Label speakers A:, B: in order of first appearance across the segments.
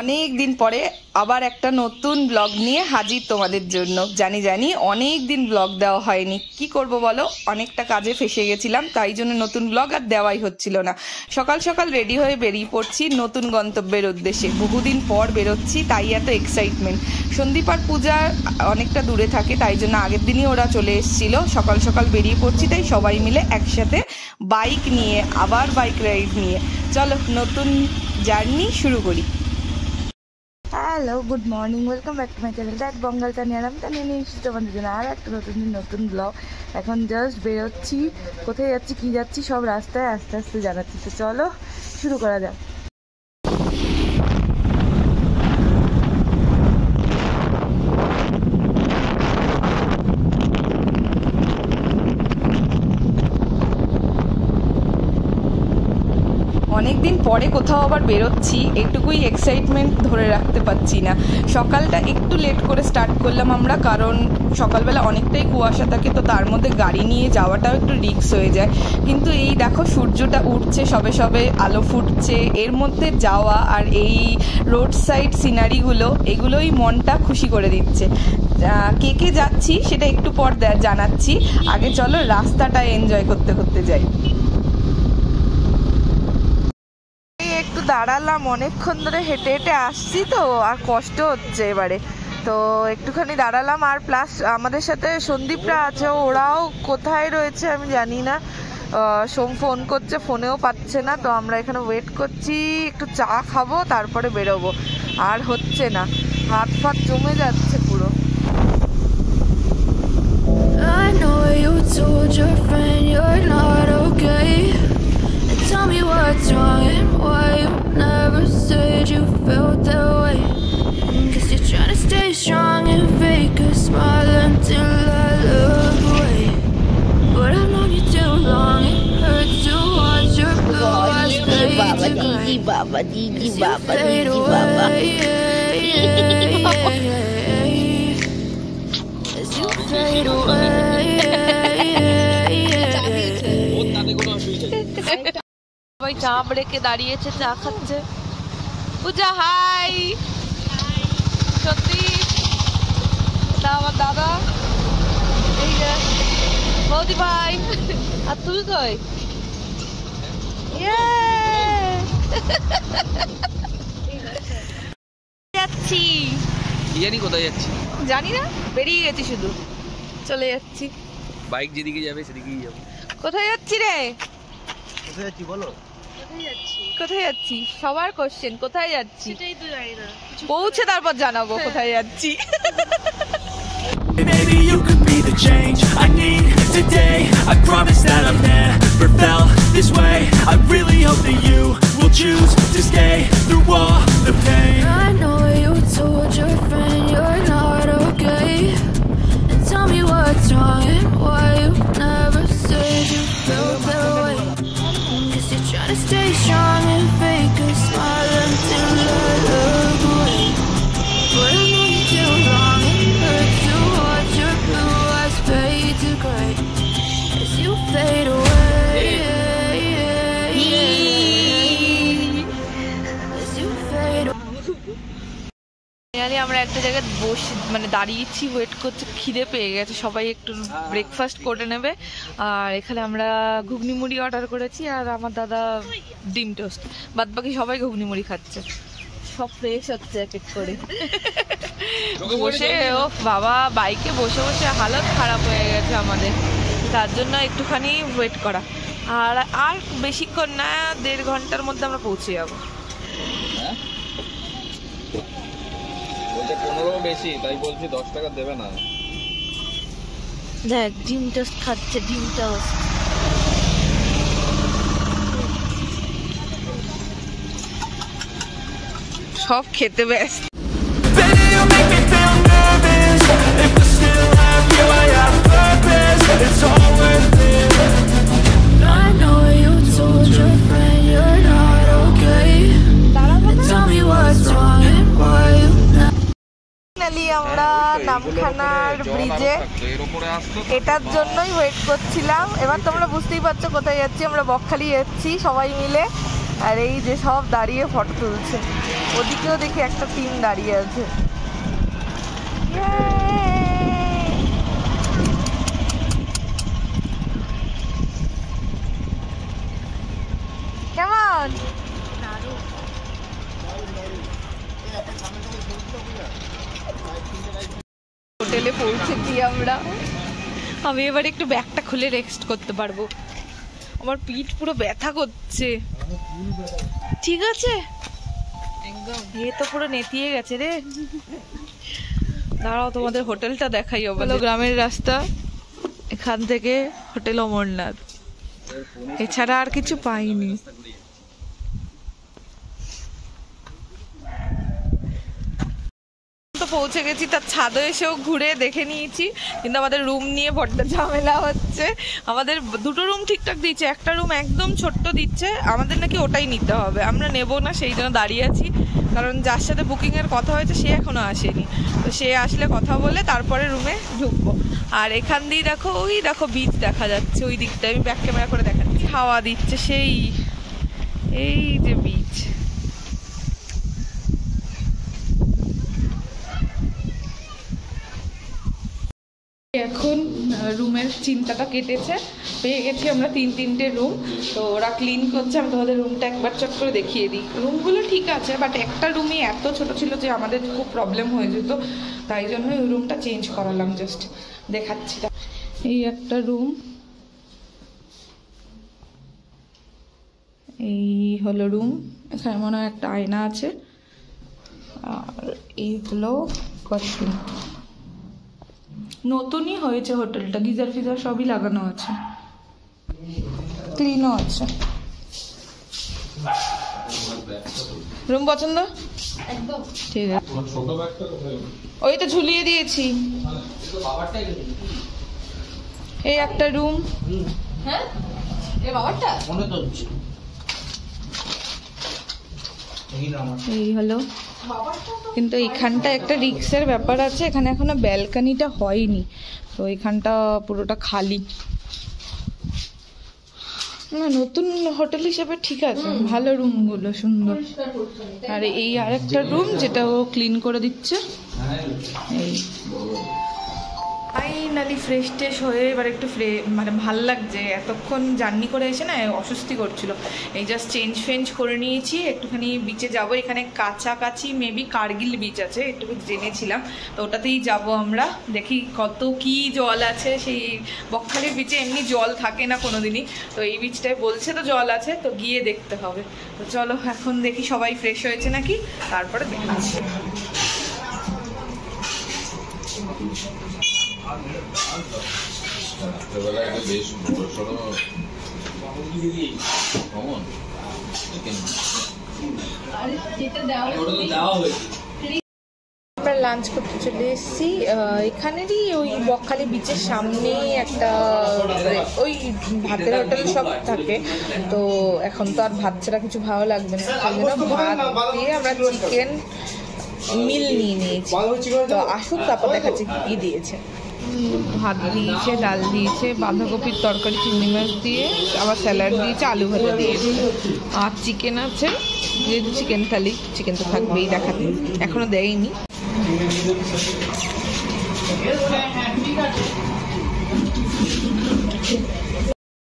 A: অনেক দিন পরে আবার একটা নতুন ব্লগ নিয়ে হাজির তোমাদের জন্য। জানি অনেক দিন ব্লগ দেওয়া হয়নি, কি করব বলো, অনেকটা কাজে ফেসে গেছিলাম, তাই জন্য নতুন ব্লগ আর দেওয়াই হচ্ছিল না। সকাল সকাল রেডি হয়ে বেরিয়ে পড়ছি নতুন গন্তব্যের উদ্দেশ্যে। বহুদিন পর বেরোচ্ছি, তাই এত এক্সাইটমেন্ট। সন্দীপ আর পূজা অনেকটা দূরে থাকে, তাই জন্য আগের দিনই ওরা চলে এসেছিল। সকাল সকাল বেরিয়ে পড়ছি, তাই সবাই মিলে একসাথে বাইক নিয়ে, আবার বাইক রাইড নিয়ে। চলো নতুন জার্নি শুরু করি। Hello, good morning, welcome back to my channel that Bangal Taniya. আমি তানিয়া নিয়ে এসেছি তোমাদের জন্য আর একটা নতুন ব্লগ। এখন জাস্ট বেরোচ্ছি, কোথায় যাচ্ছি কী যাচ্ছি সব রাস্তায় আস্তে আস্তে জানাচ্ছি। তো চলো শুরু করা যাক। অনেকদিন পরে কোথাও আবার বেরোচ্ছি, এটুকুই এক্সাইটমেন্ট ধরে রাখতে পারছি না। সকালটা একটু লেট করে স্টার্ট করলাম আমরা, কারণ সকালবেলা অনেকটাই কুয়াশা থাকে, তো তার মধ্যে গাড়ি নিয়ে যাওয়াটাও একটু রিস্ক হয়ে যায়। কিন্তু এই দেখো সূর্যটা উঠছে, সবে সবে আলো ফুটছে, এর মধ্যে যাওয়া আর এই রোড সাইড সিনারিগুলো, এগুলোই মনটা খুশি করে দিচ্ছে। কে যাচ্ছি সেটা একটু পর জানাচ্ছি, আগে চলো রাস্তাটা এনজয় করতে করতে যাই। একটু দাঁড়ালাম, অনেকক্ষণ ধরে হেঁটে হেঁটে আসছি তো আর কষ্ট হচ্ছে এবারে, তো একটুখানি দাঁড়ালাম। আর প্লাস আমাদের সাথে সন্দীপরা আছে, ওরাও কোথায় রয়েছে আমি জানি না। সোম ফোন করছে, ফোনেও পাচ্ছে না, তো আমরা এখানে ওয়েট করছি। একটু চা খাবো, তারপরে বেরোবো। আর হচ্ছে না, হাত ফাত জমে যাচ্ছে পুরো। Tell me what's wrong and why you never said you felt that way. Guess you're trying to stay strong and fake a smile until I look away. But I've known you too long, it hurts to watch your blue eyes fade to gray. As you fade away, as you fade away. সবাই চা ব্রেকে দাঁড়িয়েছে, চা খাচ্ছে। পূজা high, সত্যি এটা আমার দাদা, এই যে বৌদি ভাই। আর তুই কই? যাচ্ছি,
B: জানি কোথায় যাচ্ছি,
A: জানি না, বেরিয়ে গেছি, শুধু চলে যাচ্ছি।
B: বাইক যেদিকে যাবে সেদিকেই যাবো।
A: কোথায় যাচ্ছি রে?
B: কোথায় যাচ্ছি বলো?
A: কোথায় যাচ্ছি সবার কোশ্চেন, কোথায় যাচ্ছি সেটাই তো জানি না, পৌঁছে তারপর জানাবো কোথায় যাচ্ছি।
C: Maybe you could be the change I need today. I promise that I've never felt this way. I really hope that you will choose to stay through all the pain. I know you told your friend you're not okay, and tell me what's wrong and why you never said you felt that way. Guess you're trying to stay strong and fake a smile until I look away. But I know you too long, it hurts to watch your blue eyes fade to gray as you fade away. As you fade away.
A: আমরা একটা জায়গায় বসে মানে দাঁড়িয়েছি, wait করছি, খিদে পেয়ে গেছে, সবাই একটু ব্রেকফাস্ট করে নেবে। আর এখানে আমরা ঘুগনি মুড়ি অর্ডার করেছি, আর আমার দাদা ডিম টোস্ট, বাদ বাকি সবাই ঘুগনি মুড়ি খাচ্ছে। সব ফ্রেশ হচ্ছে এক এক করে বসে। ও বাবা, বাইকে বসে বসে হালত খারাপ হয়ে গেছে আমাদের, তার জন্য একটুখানি ওয়েট করা। আর আর বেশিক্ষণ না, 1.5 ঘন্টার মধ্যে আমরা পৌঁছে যাবো।
B: 15 বেশি, তাই বলছি 10 টাকা দেবে না।
A: দেখ ডিম টোস্ট খাচ্ছে, ডিম টোস্ট। সব খেতে ব্যস্ত। আমরা নাম চিড়িয়াখানার ব্রিজে, এটার জন্যই ওয়েট করছিলাম। এবার তোমরা বুঝতেই পারছো কোথায় যাচ্ছি, আমরা বকখালি যাচ্ছি সবাই মিলে। আর এই যে সব দাঁড়িয়ে ফটো তুলছে, ওদিকেও দেখি একটা টিম দাঁড়িয়ে আছে। কেমন হোটেলে পৌঁছেছি আমরা। আমি এবার একটু ব্যাগটা খুলে রেস্ট করতে পারবো, আমার পিঠ পুরো ব্যথা করছে। ঠিক আছে, এ তো পুরো নেতিয়ে গেছে রে। দাঁড়াও তোমাদের হোটেলটা দেখাই। হলো গ্রামের রাস্তা, এখান থেকে হোটেল অমরনাথ, এছাড়া আর কিছু পাইনি। তো পৌঁছে গেছি, তার ছাদে এসেও ঘুরে দেখে নিয়েছি, কিন্তু আমাদের রুম নিয়ে বড্ড ঝামেলা হচ্ছে। আমাদের দুটো রুম ঠিকঠাক দিচ্ছে, একটা রুম একদম ছোট্ট দিচ্ছে, আমাদের নাকি ওটাই নিতে হবে। আমরা নেব না, সেই জন্য দাঁড়িয়ে আছি, কারণ যার সাথে বুকিংয়ের কথা হয়েছে সে এখনো আসেনি। তো সে আসলে কথা বলে তারপরে রুমে ঢুকবো। আর এখান দিয়ে দেখো, ওই দেখো বিচ দেখা যাচ্ছে ওই দিকটা, আমি ব্যাক ক্যামেরা করে দেখাচ্ছি। হাওয়া দিচ্ছে সেই, এই যে বিচ। এখন রুমের চিন্তাটা কেটেছে, পেয়ে গেছি আমরা তিনটে রুম। তো ওরা ক্লিন করছে, আমি তোমাদের রুমটা একবার চট করে দেখিয়ে দিই। রুমগুলো ঠিক আছে, বাট একটা রুমই এত ছোট ছিল যে আমাদের খুব প্রবলেম হয়ে যেত, তাই জন্য ওই রুমটা চেঞ্জ করালাম। জাস্ট দেখাচ্ছি, এই একটা রুম, এই হলো রুম। এখানে মনে হয় একটা আয়না আছে, আর এই হলো ওয়াশরুম। নতুনই হয়েছে হোটেলটা, গিজার ফিজার সবই লাগানো আছে, ক্লিনও আছে। রুম পছন্দ? একদম ঠিক আছে, ওই তো ঝুলিয়ে দিয়েছি। এই একটা রুম, হ্যাঁ এই হলো। কিন্তু এখানটা একটা রিক্সের ব্যাপার আছে, এখানে এখনো ব্যালকানিটা হয়নি, তো এখানটা পুরোটা খালি। না, নতুন হোটেল হিসেবে ঠিক আছে, ভালো রুমগুলো সুন্দর। আর এই আরেকটা রুম যেটা ও ক্লিন করে দিচ্ছে। এই ফাইনালি ফ্রেশ ট্রেশ হয়ে এবার একটু মানে ভাল লাগছে। এতক্ষণ জার্নি করে এসে না অস্বস্তি করছিল, এই জাস্ট চেঞ্জ ফেঞ্জ করে নিয়েছি। একটুখানি বিচে যাব, এখানে কাছাকাছি মেবি কার্গিল বিচ আছে, একটু জেনেছিলাম, তো ওটাতেই যাব আমরা। দেখি কত কি জল আছে, সেই বকখালির বিচে এমনি জল থাকে না কোনোদিনই, তো এই বিচটায় বলছে তো জল আছে, তো গিয়ে দেখতে হবে। তো চলো এখন দেখি সবাই ফ্রেশ হয়েছে নাকি, তারপরে দেখাচ্ছি। আমরা লাঞ্চ করতে চলে এসেছি এখানেরই ওই বকখালি বিচের সামনেই একটা, ওই ভাতের হোটেল সব থাকে। তো এখন তো আর ভাত ছাড়া কিছু ভালো লাগবে না, সেই জন্য ভাত দিয়ে আমরা চিকেন মিল নিয়ে নিয়েছি। তো আসুক তারপর দেখাচ্ছি কি দিয়েছে। ভাত দিয়েছে, ডাল দিয়েছে, বাঁধাকপির তরকারি চিংড়ি মাছ দিয়ে, আবার স্যালাড দিয়েছে, আলু ভাজা দিয়েছে, আর চিকেন আছে। যেহেতু চিকেন খালি, চিকেন তো থাকবেই, দেখাতে এখনো দেয়নি।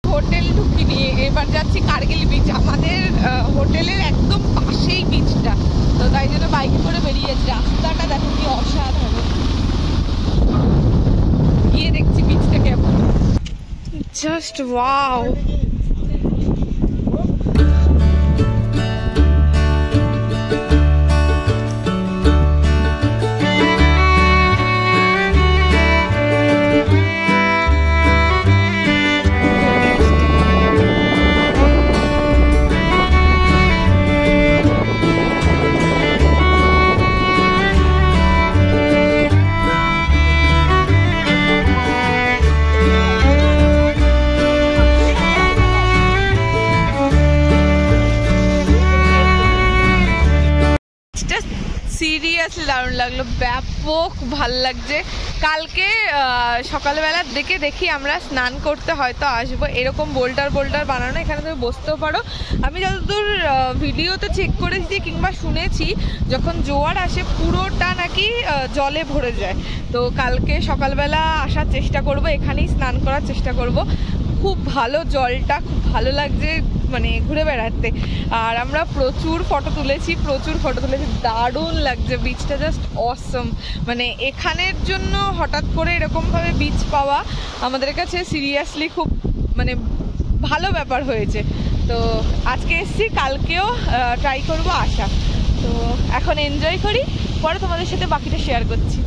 A: হোটেল ঢুকিনি, এবার যাচ্ছি কার্গিল বিচ। আমাদের হোটেলের একদম পাশেই বিচটা, তো তাই জন্য বাইকে করে বেরিয়েছি। রাস্তাটা দেখো কি অসাধারণ, গিয়ে দেখছি বিচটা কেমন। Just wow. সিরিয়াসলি দারুণ লাগলো, ব্যাপক ভাল লাগছে। কালকে সকালবেলা দেখি আমরা স্নান করতে হয়তো আসবো, এরকম বোল্ডার বানানো, এখানে তুমি বসতেও পারো। আমি যতদূর ভিডিওতে চেক করেছি কিংবা শুনেছি, যখন জোয়ার আসে পুরোটা নাকি জলে ভরে যায়। তো কালকে সকালবেলা আসার চেষ্টা করব, এখানেই স্নান করার চেষ্টা করব। খুব ভালো জলটা, খুব ভালো লাগছে মানে ঘুরে বেড়াতে। আর আমরা প্রচুর ফটো তুলেছি, দারুণ লাগছে, বিচটা জাস্ট অসম। মানে এখানের জন্য হঠাৎ করে এরকমভাবে বিচ পাওয়া আমাদের কাছে সিরিয়াসলি খুব মানে ভালো ব্যাপার হয়েছে। তো আজকে এসছি, কালকেও ট্রাই করব আসা। তো এখন এনজয় করি, পরে তোমাদের সাথে বাকিটা শেয়ার করছি।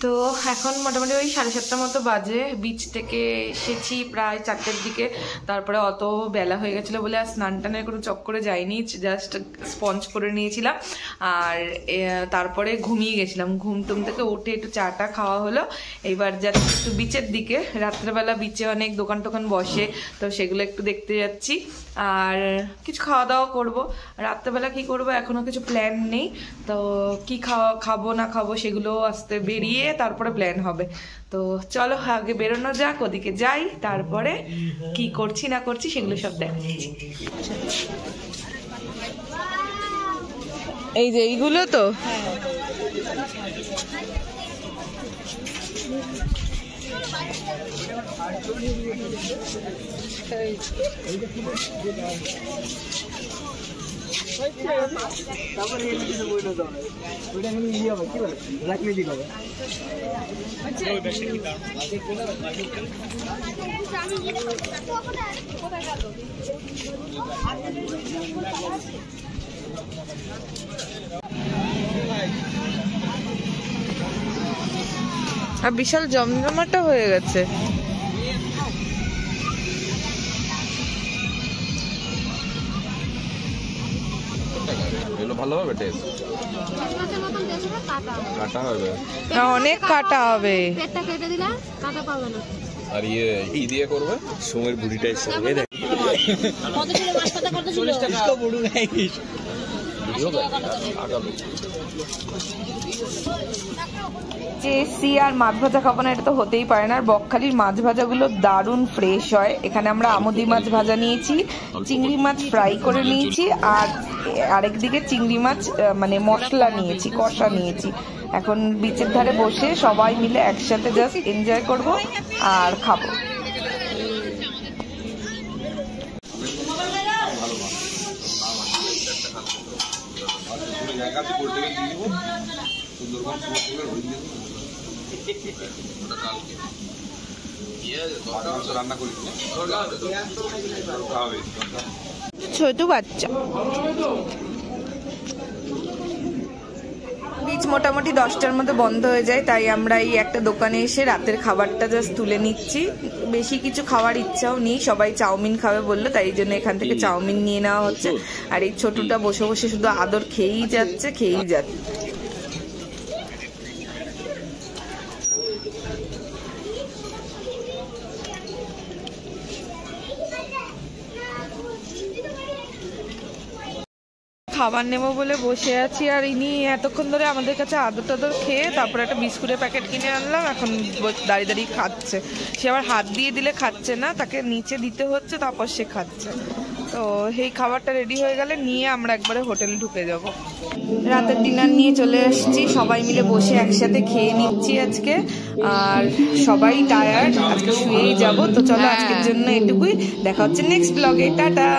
A: তো এখন মোটামুটি ওই 7:30 মতো বাজে, বিচ থেকে এসেছি প্রায় 4টের দিকে। তারপরে অত বেলা হয়ে গেছিলো বলে আর স্নান টানের কোনো চক্করে যাইনি, জাস্ট স্পঞ্জ করে নিয়েছিলাম। আর তারপরে ঘুমিয়ে গেছিলাম, ঘুমটুম থেকে উঠে একটু চাটা খাওয়া হলো। এইবার যাচ্ছি একটু বিচের দিকে, রাত্রেবেলা বিচে অনেক দোকান টোকান বসে, তো সেগুলো একটু দেখতে যাচ্ছি। আর কিছু খাওয়া দাওয়া করবো। রাত্রেবেলা কি করব এখনো কিছু প্ল্যান নেই, তো কি খাবো না খাবো সেগুলো আস্তে বেরিয়ে তারপরে প্ল্যান হবে। তো চলো আগে বেরোনো যাক, ওদিকে যাই, তারপরে কি করছি না করছি সেগুলো সব দেখাচ্ছি। এই যে এইগুলো তো আর বিশাল জমজমাটা হয়ে গেছে।
B: ভালো হবে টেস্ট, কাটা হবে
A: না, অনেক কাটা হবে।
D: পেটটা কেটে দিলে কাটা পাবে না।
B: আর ই দিয়ে করবে সোমের বুড়িটা এসে দেখ
D: কত ছিল মাছ পাতা, কত ছিল 40 টাকা বড় নাই
A: চেসি আর মাছ ভাজা খাবো না, এটা তো হতেই পারে না। আর বকখালির মাছ ভাজাগুলো দারুণ ফ্রেশ হয়। এখানে আমরা আমুদি মাছ ভাজা নিয়েছি, চিংড়ি মাছ ফ্রাই করে নিয়েছি, আর আরেকদিকে চিংড়ি মাছ মানে মশলা নিয়েছি, কষা নিয়েছি। এখন বিচের ধারে বসে সবাই মিলে একসাথে জাস্ট এনজয় করব আর খাবো। ছোট বাচ্চা বিচ মোটামুটি 10টার মধ্যে বন্ধ হয়ে যায়, তাই আমরা এই একটা দোকানে এসে রাতের খাবারটা জাস্ট তুলে নিচ্ছি। বেশি কিছু খাওয়ার ইচ্ছাও নেই, সবাই চাউমিন খাবে বললো, তাই জন্য এখান থেকে চাউমিন নিয়ে নেওয়া হচ্ছে। আর এই ছোটটা বসে বসে শুধু আদর খেয়েই যাচ্ছে। খাবার নেবো বলে বসে আছি, আর ইনি এতক্ষণ ধরে আমাদের কাছে আদর টাদর খেয়ে তারপরে একটা বিস্কুটের প্যাকেট কিনে আনলাম। এখন দাঁড়িয়ে দাঁড়িয়ে খাচ্ছে। সে আবার হাত দিয়ে দিলে খাচ্ছে না, তাকে নিচে দিতে হচ্ছে, তারপর সে খাচ্ছে। তো এই খাবারটা রেডি হয়ে গেলে নিয়ে আমরা একবারে হোটেলে ঢুকে যাব। রাতের ডিনার নিয়ে চলে এসেছি, সবাই মিলে বসে একসাথে খেয়ে নিচ্ছি আজকে। আর সবাই টায়ার্ড, আজকে শুয়েই যাব। তো চলো আজকের জন্য এটুকুই, দেখা হচ্ছে নেক্সট ব্লগে, টাটা।